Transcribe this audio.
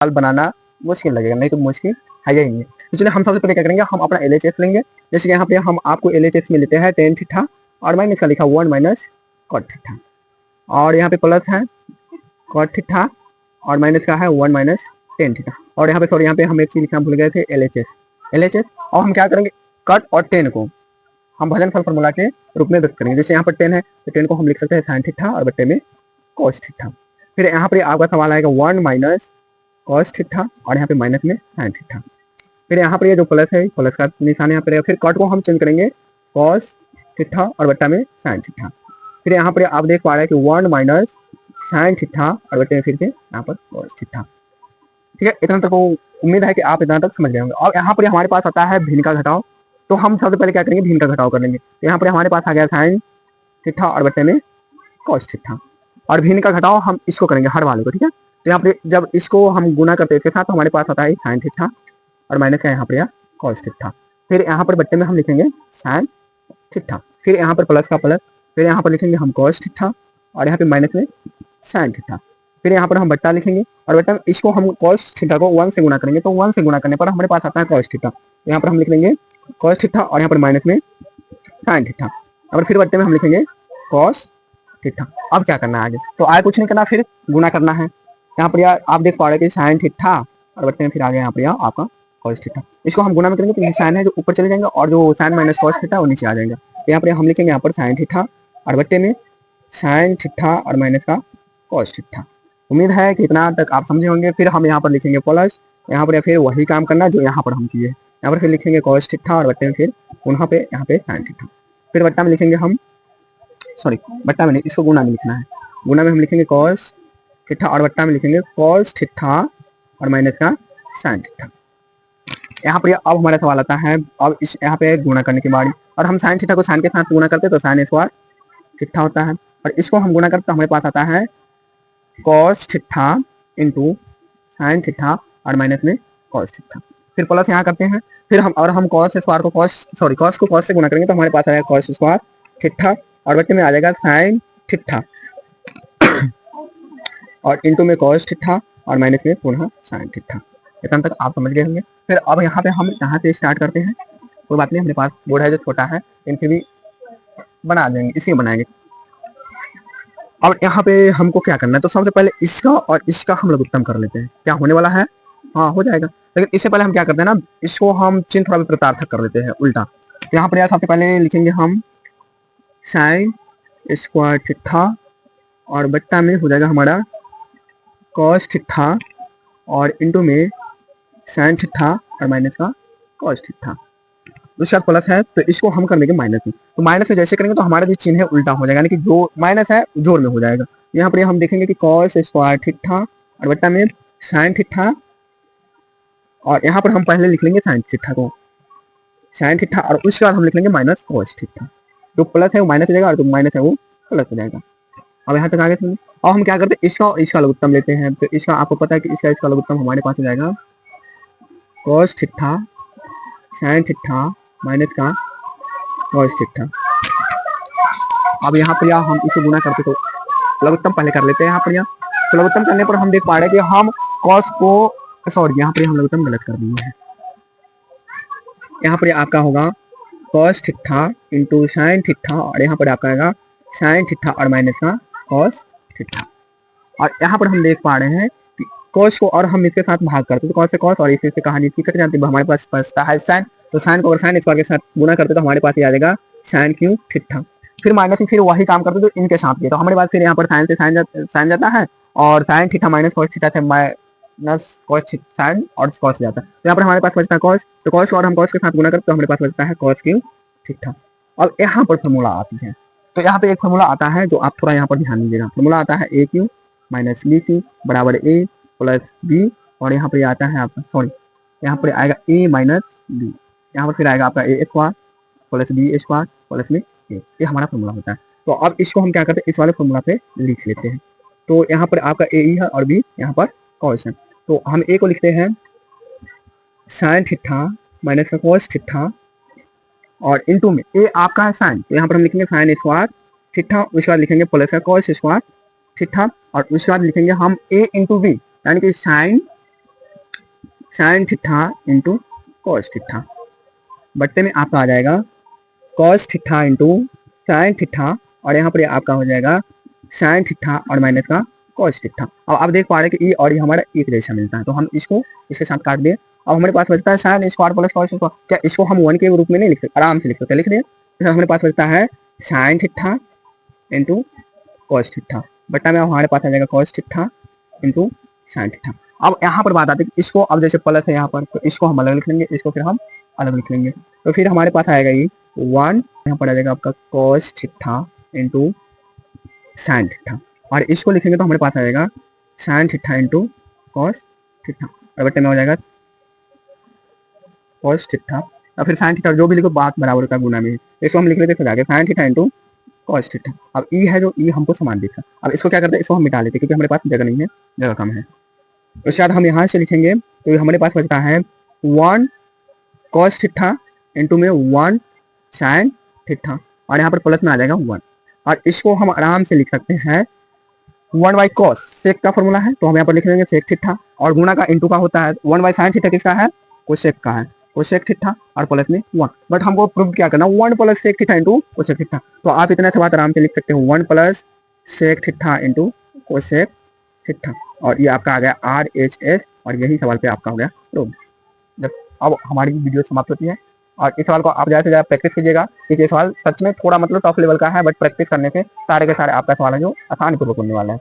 सवाल बनाना मुश्किल लगेगा, नहीं तो मुश्किल है ही नहीं। इसलिए हम सबसे पहले क्या करेंगे, हम अपना LHS लेंगे। जैसे कि यहाँ पे हम आपको LHS में लेते हैं टेन थीटा और माइनस का लिखा 1 माइनस कॉट थीटा, और यहाँ पे प्लस है कॉट थीटा और माइनस का है 1 माइनस टेन थीटा। और यहाँ पे सॉरी, यहाँ पे हम एक चीज लिखना भूल गए थे, LHS। और हम क्या करेंगे, कट और टेन को हम भाजनफल फॉर्मूला के रूप में व्यक्त करेंगे। जैसे यहाँ पर 10 है तो 10 को हम लिख सकते हैं साइन थीटा और बट्टे में कॉस थीटा। फिर यहाँ पर आपका सवाल आएगा 1 माइनस कॉस थीटा और यहाँ पे माइनस में साइन थीटा। फिर यहाँ पर ये जो प्लस है, प्लस का निशान यहाँ पर। फिर कट को हम चेंज करेंगे कॉस थीटा और बट्टा में साइन थीटा। फिर यहाँ पर आप देख पा रहे हैं कि 1 माइनस साइन थीटा और बट्टे में फिर से यहाँ पर कॉस थीटा। ठीक है, इतना तक उम्मीद है कि आप इतना तक समझ गए होंगे। और यहाँ पर हमारे पास आता है भिन्न का घटाव, तो हम सबसे पहले क्या करेंगे, भिन्न का घटाव कर लेंगे। तो यहाँ पर हमारे पास आ गया साइन थीटा और बट्टे में कॉस थीटा, और भिन्न का घटाव हम इसको करेंगे हर वाले को। ठीक है, तो यहाँ पे जब इसको हम गुना करते हैं इसके साथ तो हमारे पास आता है साइन थीटा और माइनस का यहाँ पर कॉस थीटा। फिर यहाँ पर बट्टे में हम लिखेंगे साइन थीटा, फिर यहाँ पर प्लस का प्लस, फिर यहाँ पर लिखेंगे हम कॉस थीटा और यहाँ पे माइनस में साइन थीटा। फिर यहाँ पर हम बट्टा लिखेंगे और बट्टा में इसको हम कॉस थीटा को 1 से गुना करेंगे, तो 1 से गुना करने पर हमारे पास आता है कॉस थीटा। यहाँ पर हम लिख लेंगे कॉस थीटा और यहाँ पर माइनस में साइन थीटा, और फिर बट्टे में हम लिखेंगे कॉस थीटा। अब क्या करना है आगे, तो आगे कुछ नहीं करना, फिर गुना करना है। यहाँ पर यार आप देख पा रहे हैं कि साइन थीटा और बट्टे में फिर आ गया यहाँ पर आपका कॉस थीटा। इसको हम गुना में करेंगे तो ये साइन है जो ऊपर चले जाएंगे और जो साइन माइनस कॉस थीटा वो नीचे आ जाएगा। तो यहाँ पर हम लिखेंगे यहाँ पर साइन थीटा और बट्टे में साइन थीटा और माइनस का कॉस थीटा। उम्मीद है कि इतना तक आप समझे होंगे। फिर हम यहाँ पर लिखेंगे प्लस, यहाँ पर फिर वही काम करना जो यहाँ पर हम किए। यहाँ पर फिर लिखेंगे कॉस थीटा और बट्टे में फिर पुनः पे यहाँ पे साइन थीटा। फिर बट्टा में लिखेंगे हम, सॉरी बट्टा में नहीं, इसको गुना में लिखना है। गुना में हम लिखेंगे कॉस थीटा और बट्टा में लिखेंगे कॉस थीटा और माइनस का साइन थीटा। यहाँ पर अब हमारा सवाल आता है, अब इस यहाँ पे गुणा करने की बारी, और हम साइन थीटा को साइन के साथ गुणा करते तो साइन स्क्वायर थीटा होता है, और इसको हम गुणा करते तो हमारे पास आता है cos theta into sine theta और माइनस में कॉस थीटा। फिर प्लस यहाँ करते हैं, फिर हम कॉस स्क्वायर को कॉस को कॉस से गुणा करेंगे तो हमारे पास आएगा कॉस स्क्वायर थीटा और बट्टे में आ जाएगा साइन थीटा और इंटू में कॉस थीटा और माइनस में पुनः साइन थीटा। इतना तक आप समझ गए होंगे। फिर अब यहाँ पे हम यहाँ से स्टार्ट करते हैं, कोई बात नहीं, हमारे पास बोर्ड है जो छोटा है, इनके भी बना देंगे, इसी में बनाएंगे। अब यहाँ पे हमको क्या करना है, तो सबसे पहले इसका और इसका हम लघुत्तम कर लेते हैं। क्या होने वाला है, हाँ हो जाएगा, लेकिन इससे पहले हम क्या करते हैं ना, इसको हम चिन्ह थोड़ा प्रतार्थक कर लेते हैं उल्टा। तो यहाँ पर यार सबसे पहले लिखेंगे हम साइन स्क्वायर थीटा और बट्टा में हो जाएगा हमारा कॉस थीटा और इंटू में साइन थीटा और माइनस का कॉस थीटा। उसके बाद प्लस है तो इसको हम कर लेंगे माइनस में, तो माइनस में जैसे करेंगे तो हमारा जो चिन्ह है उल्टा हो जाएगा, यानी कि जो माइनस है जोड़ में हो जाएगा। यहाँ पर हम देखेंगे कि कॉस स्क्वायर थीटा और बट्टा में साइन थीटा, और यहाँ पर हम पहले लिख लेंगे साइन थीटा को, साइन थीटा, और उसके बाद हम लिख लेंगे माइनस कॉस थीटा। जो प्लस है वो माइनस हो जाएगा और जो माइनस है वो प्लस हो जाएगा। अब यहाँ तक आगे सुनिए। अब हम क्या करते हैं, इसका और इसका लघुत्तम लेते हैं। तो इसका आपको पता है कि इसका लघुत्तम हमारे पास हो जाएगा cos theta sine theta minus का कॉस थीटा। अब यहाँ पर हम इसे गुना करते तो लघुत्तम पहले कर लेते हैं। यहाँ पर तो लघुत्तम करने पर हम देख पा रहे हैं कि हम कॉस को, सॉरी यहाँ पर हम लघुत्तम गलत कर दिए हैं। यहाँ पर आपका होगा cos theta into sine theta और यहाँ पर आपका आएगा साइन थीटा और माइनस का कॉस थीटा। और यहाँ पर हम देख पा रहे हैं कि कॉस को और हम इसके साथ भाग करते तो कॉस से कॉस और इससे कहानी इसकी कट जाती है, हमारे पास बचता है साइन। तो साइन को और साइन स्क्वायर के साथ गुना करते तो हमारे पास ये आ जाएगा साइन क्यूब थीटा। फिर माइनस में फिर वही काम करते तो इनके साथ किया, तो हमारे पास फिर यहाँ पर साइन से साइन जाता है और sine theta minus cos theta से माइनस कॉस साइन और कॉस जाता है। तो यहाँ पर हमारे पास बचता है कॉस, तो कॉस को और हम कॉस के साथ गुना करते तो हमारे पास बचता है कॉस क्यूब थीटा। अब यहाँ पर फॉर्मूला आती है, तो यहाँ पे एक फॉर्मूला आता है जो आप थोड़ा यहाँ पर ध्यान दीजिएगा। फॉर्मूला आता है ए क्यू माइनस बी क्यू बराबर ए प्लस बी, और यहाँ पर आता है आपका, सॉरी यहाँ पर आएगा ए माइनस बी, यहाँ पर फिर आएगा आपका A square plus B square plus में ए, ये हमारा फॉर्मूला होता है। तो अब इसको हम क्या करते हैं, इस वाले फॉर्मूला पे लिख लेते हैं। तो यहाँ पर आपका ए है और बी यहाँ पर कॉस है, तो हम ए को लिखते हैं साइन थीटा माइनस का कॉस थीटा और इनटू में ए आपका है साइन, तो यहाँ पर हम लिखेंगे साइन स्क्वायर थीटा, उसके बाद लिखेंगे प्लस का कॉस स्क्वायर थीटा, और उसके बाद लिखेंगे हम ए इंटू बी यानी कि sine sine theta into cos theta, बट्टे में आपका आ जाएगा cos theta into sine theta, और यहाँ पर आपका हो जाएगा साइन थीटा और माइनस का कॉस थीटा। अब आप देख पा रहे हैं कि ई और ये हमारा एक जैसा मिलता है, तो हम इसको इसके साथ काट दें। अब हमारे पास बचता है sine square plus cos square. क्या इसको हम 1 के रूप में नहीं लिख सकते? आराम से लिख सकते हैं, लिख दें। तो हमारे पास बचता है sign theta into cos theta, बट्टा में हमारे पास आ जाएगा cos theta into sine theta. अब यहाँ पर बात आती है कि इसको अब जैसे प्लस है यहाँ पर, तो इसको हम अलग लिख लेंगे, इसको फिर हम अलग लिख लेंगे। तो फिर हमारे पास आएगा ये 1, यहाँ पर आ जाएगा आपका cos theta into sine theta, और इसको लिखेंगे तो हमारे पास आ जाएगा sine theta into cos theta, और बट्टे में हो जाएगा कॉस थीटा, और फिर साइन थीटा जो भी लिखो बात बराबर होता है गुना में। इसको हम लिख लेते फिर आगे sign theta into cos theta. अब ई है जो ई हमको समान दिखा, अब इसको क्या करते हैं, इसको हम मिटा लेते हैं क्योंकि हमारे पास जगह नहीं है, जगह कम है। उसके बाद हम यहाँ से लिखेंगे तो हमारे पास बचता है 1 कॉस थीटा इंटू में 1 साइन थीटा, और यहाँ पर प्लस में आ जाएगा 1, और इसको हम आराम से लिख सकते हैं 1 बाई कॉस, सेक का फॉर्मूला है तो हम यहाँ पर लिख लेंगे सेक थीटा, और गुणा का इंटू का होता है 1 बाई साइन थीटा किसका है, कोसेक का है, कोसेक थीटा और प्लस में 1। बट हमको प्रूव क्या करना, 1 plus sec theta into cosec theta, तो आप इतना से बात आराम से लिख सकते हो 1 plus sec theta into cosec theta, और ये आपका आ गया RHS, और यही सवाल पे आपका हो गया प्रूव। जब अब हमारी वीडियो समाप्त होती है, और इस सवाल को आप ज़्यादा से ज़्यादा प्रैक्टिस कीजिएगा, क्योंकि ये सवाल सच में थोड़ा मतलब टफ लेवल का है, बट प्रैक्टिस करने से सारे के सारे आपका सवाल है जो आसान पूर्वक होने वाला है।